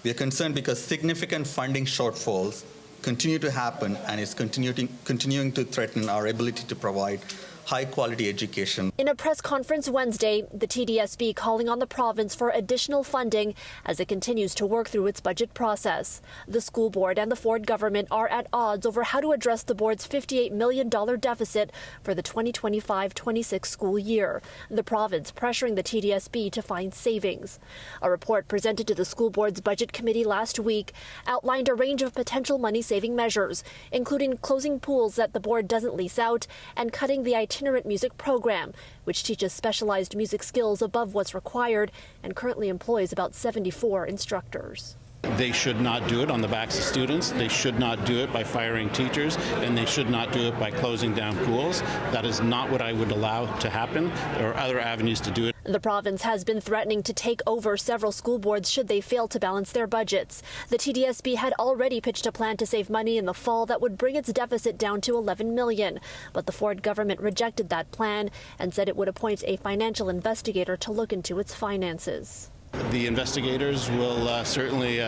We are concerned because significant funding shortfalls continue to happen, and it's continuing to threaten our ability to provide high-quality education. In a press conference Wednesday, the TDSB calling on the province for additional funding as it continues to work through its budget process. The school board and the Ford government are at odds over how to address the board's $58 million deficit for the 2025-26 school year. The province pressuring the TDSB to find savings. A report presented to the school board's budget committee last week outlined a range of potential money-saving measures, including closing pools that the board doesn't lease out and cutting the itinerant music program, which teaches specialized music skills above what's required and currently employs about 74 instructors. They should not do it on the backs of students. They should not do it by firing teachers, and they should not do it by closing down pools. That is not what I would allow to happen. There are other avenues to do it. The province has been threatening to take over several school boards should they fail to balance their budgets. The TDSB had already pitched a plan to save money in the fall that would bring its deficit down to $11 million. But the Ford government rejected that plan and said it would appoint a financial investigator to look into its finances. The investigators will certainly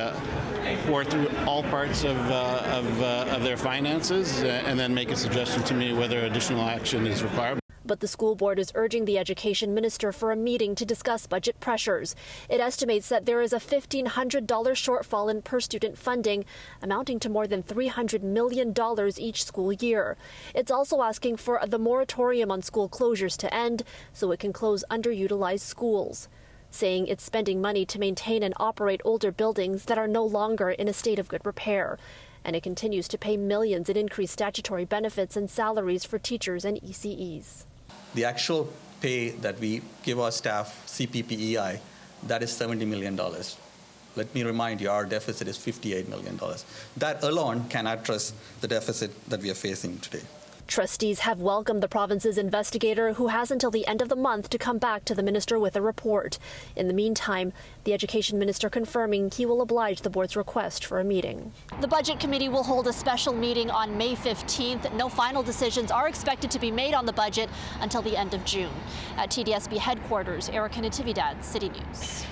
pour through all parts of their finances and then make a suggestion to me whether additional action is required. But the school board is urging the education minister for a meeting to discuss budget pressures. It estimates that there is a $1,500 shortfall in per-student funding, amounting to more than $300 million each school year. It's also asking for the moratorium on school closures to end so it can close underutilized schools, saying it's spending money to maintain and operate older buildings that are no longer in a state of good repair. And it continues to pay millions in increased statutory benefits and salaries for teachers and ECEs. The actual pay that we give our staff, CPPEI, that is $70 million. Let me remind you, our deficit is $58 million. That alone can address the deficit that we are facing today. Trustees have welcomed the province's investigator, who has until the end of the month to come back to the minister with a report. In the meantime, the education minister confirming he will oblige the board's request for a meeting. The budget committee will hold a special meeting on May 15th. No final decisions are expected to be made on the budget until the end of June. At TDSB headquarters, Natividad, City News.